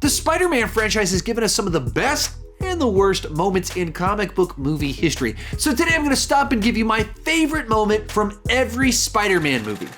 The Spider-Man franchise has given us some of the best and the worst moments in comic book movie history. So today I'm going to stop and give you my favorite moment from every Spider-Man movie.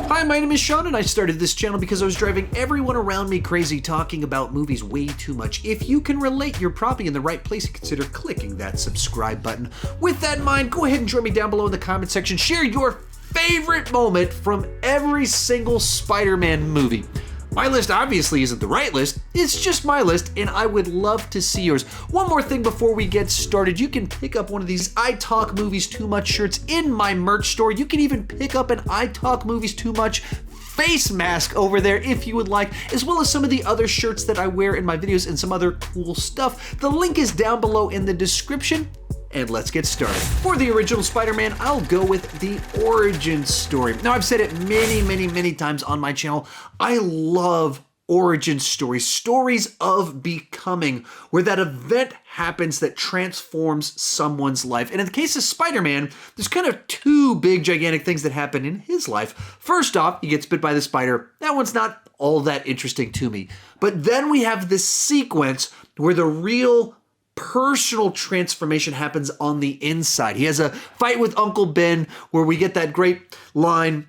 Hi, my name is Sean, and I started this channel because I was driving everyone around me crazy talking about movies way too much. If you can relate, you're probably in the right place to consider clicking that subscribe button. With that in mind, go ahead and join me down below in the comment section. Share your favorite moment from every single Spider-Man movie. My list obviously isn't the right list, it's just my list, and I would love to see yours. One more thing before we get started, you can pick up one of these I Talk Movies Too Much shirts in my merch store. You can even pick up an I Talk Movies Too Much face mask over there if you would like, as well as some of the other shirts that I wear in my videos and some other cool stuff. The link is down below in the description. And let's get started. For the original Spider-Man, I'll go with the origin story. Now, I've said it many times on my channel. I love origin stories, stories of becoming, where that event happens that transforms someone's life. And in the case of Spider-Man, there's kind of two big, gigantic things that happen in his life. First off, he gets bit by the spider. That one's not all that interesting to me. But then we have this sequence where the real personal transformation happens on the inside. He has a fight with Uncle Ben where we get that great line,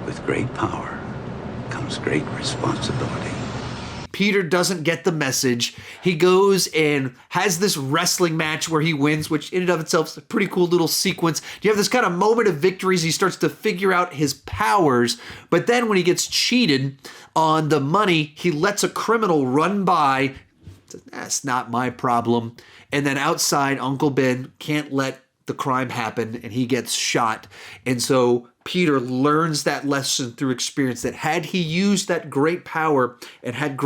"With great power comes great responsibility." Peter doesn't get the message. He goes and has this wrestling match where he wins, which in and of itself is a pretty cool little sequence. You have this kind of moment of victories. He starts to figure out his powers, but then when he gets cheated on the money, he lets a criminal run by. That's not my problem. And then outside, Uncle Ben can't let the crime happen and he gets shot. And so Peter learns that lesson through experience, that had he used that great power and had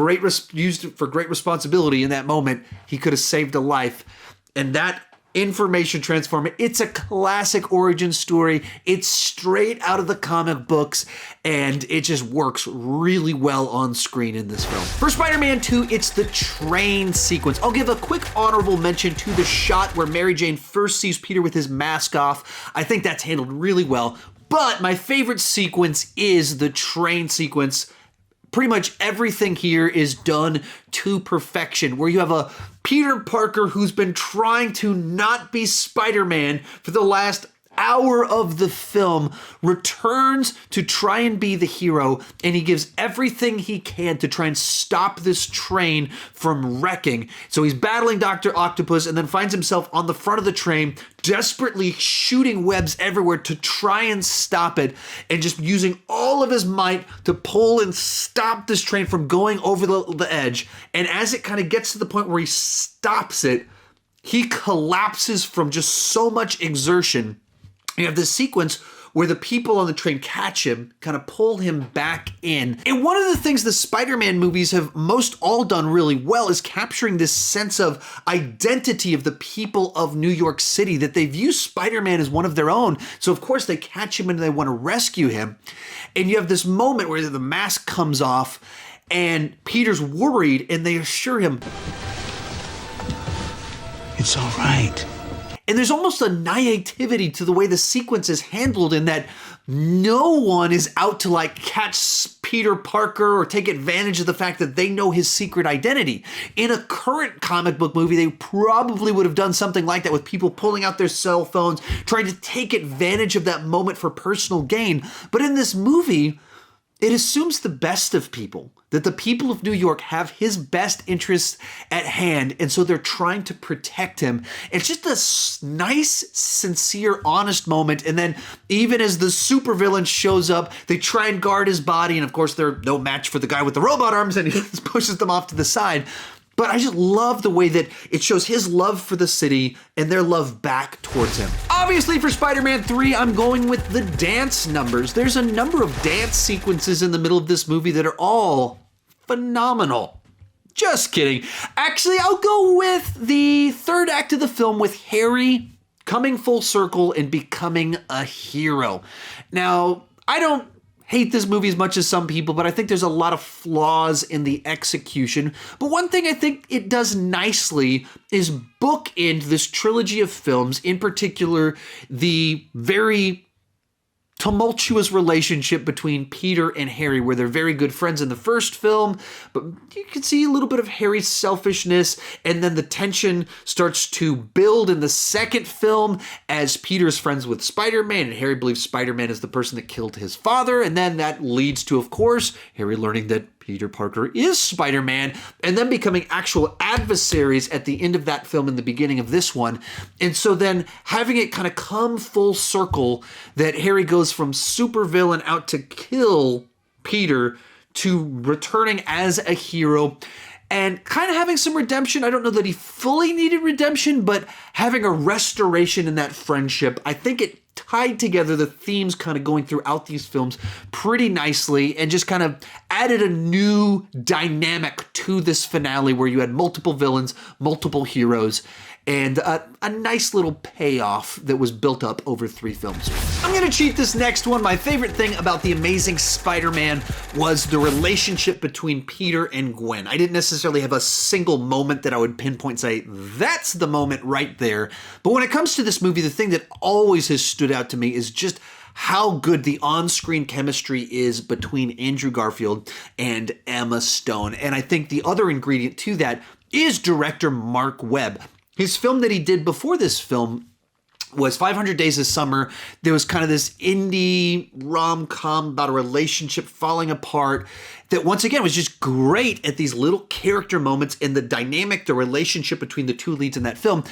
used it for great responsibility in that moment, he could have saved a life. And that information transformer, it's a classic origin story. It's straight out of the comic books, and it just works really well on screen in this film. For Spider-Man 2, it's the train sequence. I'll give a quick honorable mention to the shot where Mary Jane first sees Peter with his mask off. I think that's handled really well, but my favorite sequence is the train sequence. Pretty much everything here is done to perfection, where you have a Peter Parker who's been trying to not be Spider-Man for the last hour of the film, returns to try and be the hero, and he gives everything he can to try and stop this train from wrecking. So he's battling Dr. Octopus and then finds himself on the front of the train, desperately shooting webs everywhere to try and stop it, and just using all of his might to pull and stop this train from going over the edge. And as it kind of gets to the point where he stops it, he collapses from just so much exertion. You have this sequence where the people on the train catch him, kind of pull him back in. And one of the things the Spider-Man movies have most all done really well is capturing this sense of identity of the people of New York City, that they view Spider-Man as one of their own. So of course they catch him and they want to rescue him. And you have this moment where the mask comes off and Peter's worried and they assure him, "It's all right." And there's almost a naivety to the way the sequence is handled, in that no one is out to like catch Peter Parker or take advantage of the fact that they know his secret identity. In a current comic book movie, they probably would have done something like that, with people pulling out their cell phones, trying to take advantage of that moment for personal gain. But in this movie, it assumes the best of people, that the people of New York have his best interests at hand, and so they're trying to protect him. It's just a nice, sincere, honest moment. And then even as the supervillain shows up, they try and guard his body, and of course they're no match for the guy with the robot arms, and he just pushes them off to the side. But I just love the way that it shows his love for the city and their love back towards him. Obviously for Spider-Man 3, I'm going with the dance numbers. There's a number of dance sequences in the middle of this movie that are all phenomenal. Just kidding. Actually, I'll go with the third act of the film, with Harry coming full circle and becoming a hero. Now, I don't hate this movie as much as some people, but I think there's a lot of flaws in the execution. But one thing I think it does nicely is bookend this trilogy of films, in particular, the very tumultuous relationship between Peter and Harry, where they're very good friends in the first film, but you can see a little bit of Harry's selfishness, and then the tension starts to build in the second film as Peter's friends with Spider-Man, and Harry believes Spider-Man is the person that killed his father, and then that leads to, of course, Harry learning that Peter Parker is Spider-Man, and then becoming actual adversaries at the end of that film and the beginning of this one. And so then having it kind of come full circle that Harry goes from supervillain out to kill Peter to returning as a hero and kind of having some redemption. I don't know that he fully needed redemption, but having a restoration in that friendship. I think it tied together the themes kind of going throughout these films pretty nicely and just kind of added a new dynamic to this finale where you had multiple villains, multiple heroes, and a nice little payoff that was built up over 3 films. I'm gonna cheat this next one. My favorite thing about The Amazing Spider-Man was the relationship between Peter and Gwen. I didn't necessarily have a single moment that I would pinpoint and say, that's the moment right there. But when it comes to this movie, the thing that always has stood out to me is just how good the on-screen chemistry is between Andrew Garfield and Emma Stone. And I think the other ingredient to that is director Mark Webb. His film that he did before this film was 500 Days of Summer. There was kind of this indie rom-com about a relationship falling apart that once again was just great at these little character moments and the dynamic, the relationship between the 2 leads in that film.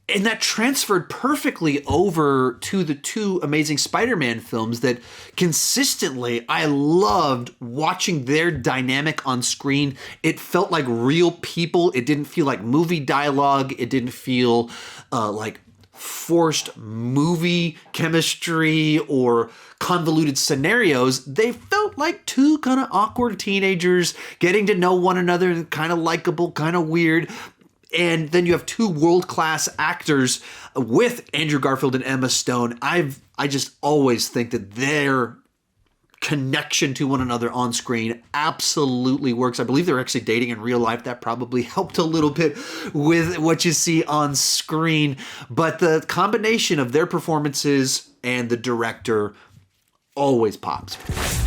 And that transferred perfectly over to the 2 Amazing Spider-Man films that consistently I loved watching their dynamic on screen. It felt like real people. It didn't feel like movie dialogue. It didn't feel like forced movie chemistry or convoluted scenarios. They felt like 2 kind of awkward teenagers getting to know one another, kind of likable, kind of weird. And then you have 2 world-class actors with Andrew Garfield and Emma Stone. I just always think that their connection to one another on screen absolutely works. I believe they're actually dating in real life. That probably helped a little bit with what you see on screen. But the combination of their performances and the director always pops.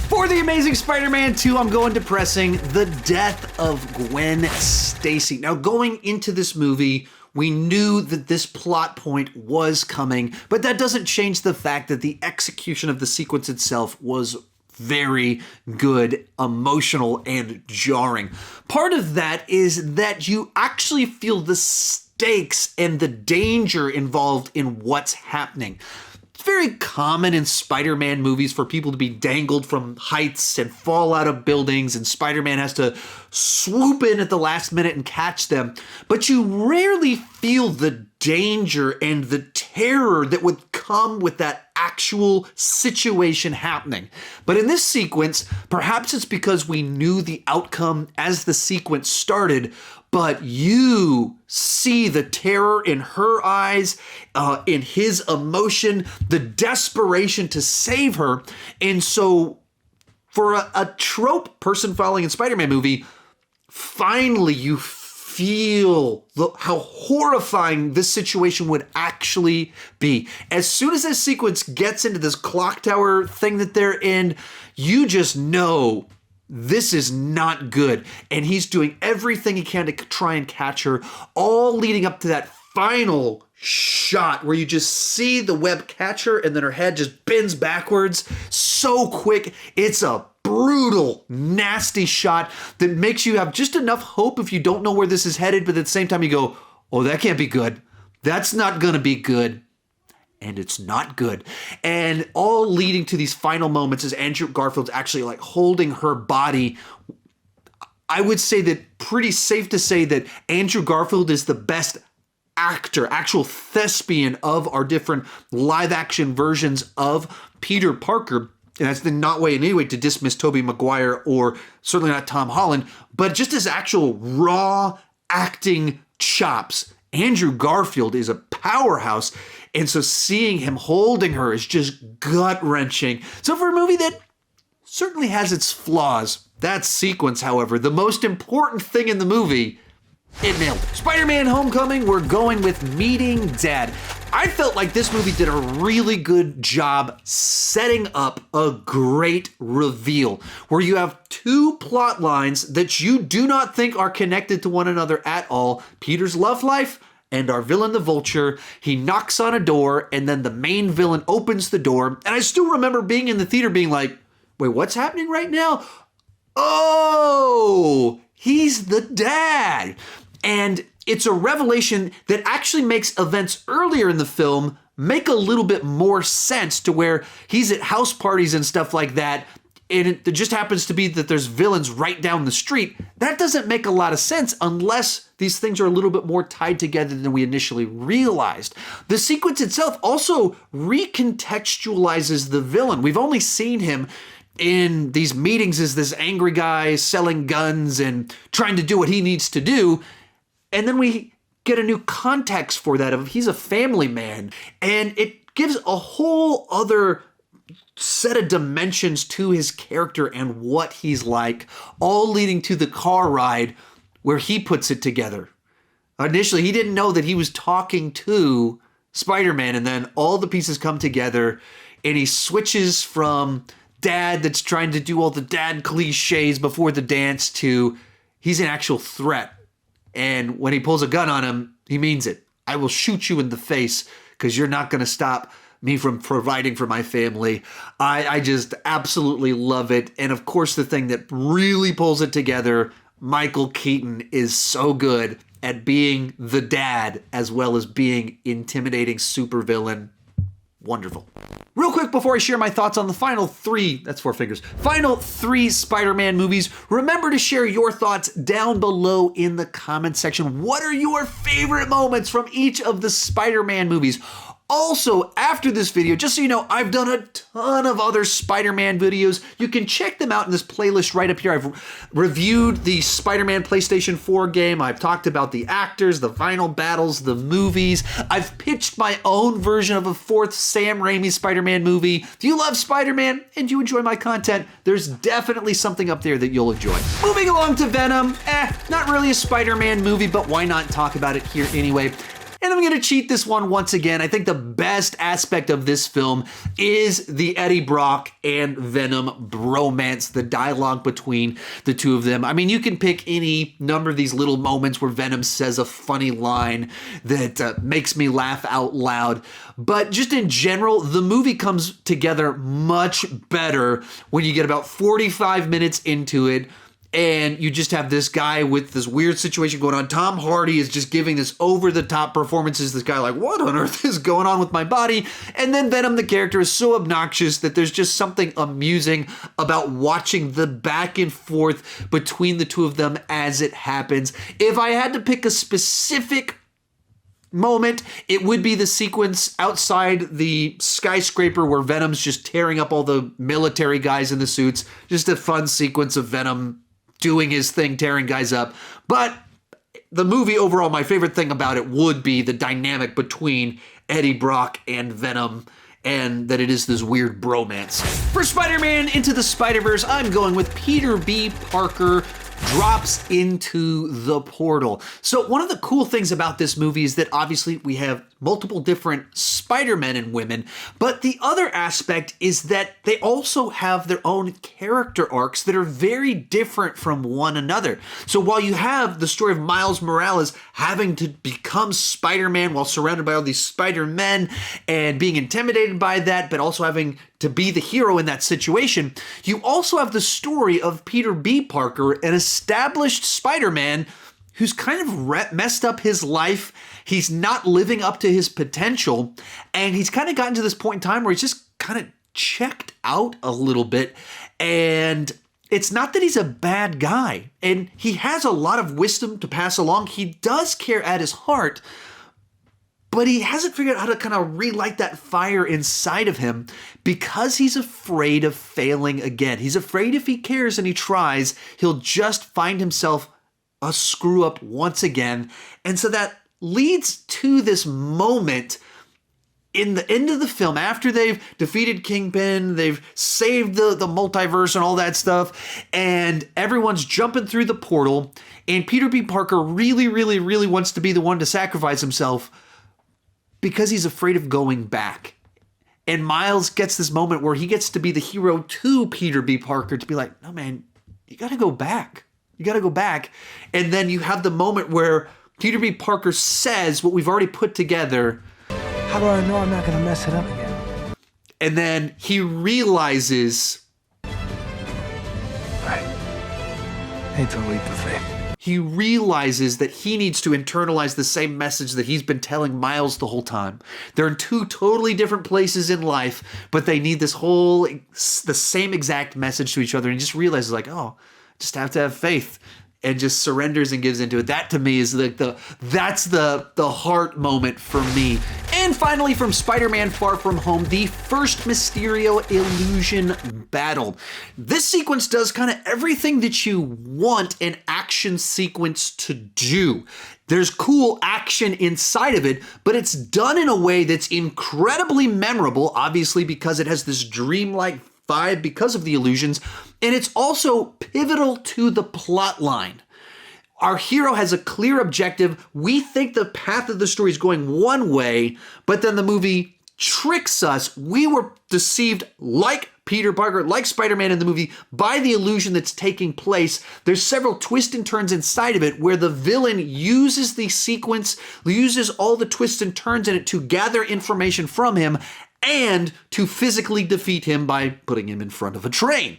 For The Amazing Spider-Man 2, I'm going depressing. The death of Gwen Stacy. Now, going into this movie, we knew that this plot point was coming, but that doesn't change the fact that the execution of the sequence itself was very good, emotional, and jarring. Part of that is that you actually feel the stakes and the danger involved in what's happening. It's very common in Spider-Man movies for people to be dangled from heights and fall out of buildings, and Spider-Man has to swoop in at the last minute and catch them. But you rarely feel the danger and the terror that would come with that actual situation happening. But in this sequence, perhaps it's because we knew the outcome as the sequence started, but you see the terror in her eyes, in his emotion, the desperation to save her. And so for a trope person following in Spider-Man movie, finally you feel how horrifying this situation would actually be. As soon as this sequence gets into this clock tower thing that they're in, you just know this is not good. And he's doing everything he can to try and catch her, all leading up to that final shot where you just see the web catch her and then her head just bends backwards so quick. It's a brutal, nasty shot that makes you have just enough hope if you don't know where this is headed, but at the same time you go, oh, that can't be good. That's not gonna be good. And it's not good. And all leading to these final moments as Andrew Garfield's actually like holding her body. I would say that pretty safe to say that Andrew Garfield is the best actor, actual thespian of our different live action versions of Peter Parker. And that's not way in any way to dismiss Tobey Maguire or certainly not Tom Holland, but just his actual raw acting chops. Andrew Garfield is a powerhouse. And so seeing him holding her is just gut-wrenching. So for a movie that certainly has its flaws, that sequence, however, the most important thing in the movie, it nailed it. Spider-Man Homecoming, we're going with meeting Dad. I felt like this movie did a really good job setting up a great reveal where you have two plot lines that you do not think are connected to one another at all. Peter's love life and our villain, the Vulture. He knocks on a door and then the main villain opens the door. And I still remember being in the theater being like, wait, what's happening right now? Oh, he's the dad. And it's a revelation that actually makes events earlier in the film make a little bit more sense, to where he's at house parties and stuff like that, and it just happens to be that there's villains right down the street. That doesn't make a lot of sense unless these things are a little bit more tied together than we initially realized. The sequence itself also recontextualizes the villain. We've only seen him in these meetings as this angry guy selling guns and trying to do what he needs to do. And then we get a new context for that of he's a family man. And it gives a whole other set of dimensions to his character and what he's like, all leading to the car ride where he puts it together. Initially, he didn't know that he was talking to Spider-Man, and then all the pieces come together and he switches from dad that's trying to do all the dad cliches before the dance to he's an actual threat. And when he pulls a gun on him, he means it. I will shoot you in the face because you're not going to stop me from providing for my family. I just absolutely love it. And of course, the thing that really pulls it together, Michael Keaton is so good at being the dad as well as being intimidating supervillain. Wonderful. Real quick before I share my thoughts on the final three Spider-Man movies, remember to share your thoughts down below in the comment section. What are your favorite moments from each of the Spider-Man movies? Also, after this video, just so you know, I've done a ton of other Spider-Man videos. You can check them out in this playlist right up here. I've reviewed the Spider-Man PlayStation 4 game. I've talked about the actors, the final battles, the movies. I've pitched my own version of a fourth Sam Raimi Spider-Man movie. If you love Spider-Man and you enjoy my content, there's definitely something up there that you'll enjoy. Moving along to Venom. Not really a Spider-Man movie, but why not talk about it here anyway? And I'm going to cheat this one once again. I think the best aspect of this film is the Eddie Brock and Venom bromance, the dialogue between the two of them. I mean, you can pick any number of these little moments where Venom says a funny line that makes me laugh out loud. But just in general, the movie comes together much better when you get about 45 minutes into it. And you just have this guy with this weird situation going on. Tom Hardy is just giving this over-the-top performances. This guy like, what on earth is going on with my body? And then Venom, the character, is so obnoxious that there's just something amusing about watching the back and forth between the two of them as it happens. If I had to pick a specific moment, it would be the sequence outside the skyscraper where Venom's just tearing up all the military guys in the suits. Just a fun sequence of Venom doing his thing, tearing guys up. But the movie overall, my favorite thing about it would be the dynamic between Eddie Brock and Venom, and that it is this weird bromance. For Spider-Man Into the Spider-Verse, I'm going with Peter B. Parker drops into the portal. So one of the cool things about this movie is that obviously we have multiple different Spider-Men and women, but the other aspect is that they also have their own character arcs that are very different from one another. So while you have the story of Miles Morales having to become Spider-Man while surrounded by all these Spider-Men and being intimidated by that, but also having to be the hero in that situation, you also have the story of Peter B. Parker, an established Spider-Man who's kind of messed up his life. He's not living up to his potential, and he's kind of gotten to this point in time where he's just kind of checked out a little bit. And it's not that he's a bad guy, and he has a lot of wisdom to pass along. He does care at his heart, but he hasn't figured out how to kind of relight that fire inside of him because he's afraid of failing again. He's afraid if he cares and he tries, he'll just find himself a screw up once again. And so that leads to this moment in the end of the film, after they've defeated Kingpin, they've saved the multiverse and all that stuff, and everyone's jumping through the portal, and Peter B. Parker really, really, really wants to be the one to sacrifice himself because he's afraid of going back. And Miles gets this moment where he gets to be the hero to Peter B. Parker, to be like, no, man, you got to go back. You got to go back. And then you have the moment where Peter B. Parker says what we've already put together. How do I know I'm not going to mess it up again? And then he realizes. Right. Hate to leap of faith. He realizes that he needs to internalize the same message that he's been telling Miles the whole time. They're in two totally different places in life, but they need the same exact message to each other. And he just realizes, like, oh, just have to have faith, and just surrenders and gives into it. That to me is that's the heart moment for me. And finally, from Spider-Man Far From Home, the first Mysterio illusion battle. This sequence does kind of everything that you want an action sequence to do. There's cool action inside of it, but it's done in a way that's incredibly memorable, obviously because it has this dreamlike vibe because of the illusions, and it's also pivotal to the plot line. Our hero has a clear objective. We think the path of the story is going one way, but then the movie tricks us. We were deceived, like Peter Parker, like Spider-Man in the movie, by the illusion that's taking place. There's several twists and turns inside of it where the villain uses the sequence, uses all the twists and turns in it to gather information from him and to physically defeat him by putting him in front of a train.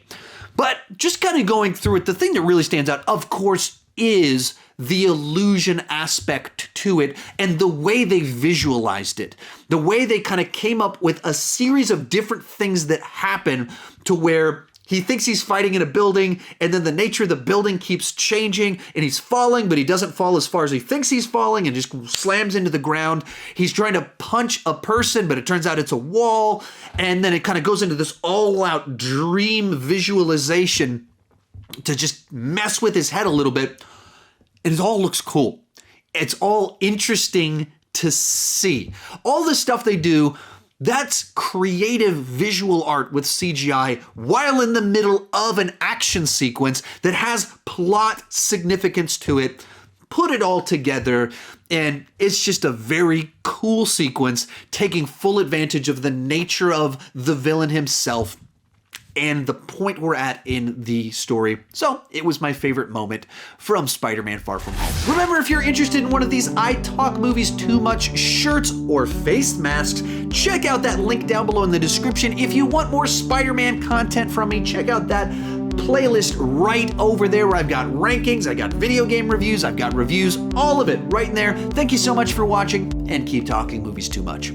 But just kind of going through it, the thing that really stands out, of course, is the illusion aspect to it and the way they visualized it. The way they kind of came up with a series of different things that happen to where he thinks he's fighting in a building, and then the nature of the building keeps changing, and he's falling, but he doesn't fall as far as he thinks he's falling and just slams into the ground. He's trying to punch a person, but it turns out it's a wall, and then it kind of goes into this all-out dream visualization to just mess with his head a little bit, and it all looks cool. It's all interesting to see. All the stuff they do, that's creative visual art with CGI while in the middle of an action sequence that has plot significance to it. Put it all together, and it's just a very cool sequence, taking full advantage of the nature of the villain himself and the point we're at in the story. So it was my favorite moment from Spider-Man Far From Home. Remember, if you're interested in one of these I Talk Movies Too Much shirts or face masks, check out that link down below in the description. If you want more Spider-Man content from me, check out that playlist right over there where I've got rankings, I got video game reviews, I've got reviews, all of it right in there. Thank you so much for watching, and keep talking movies too much.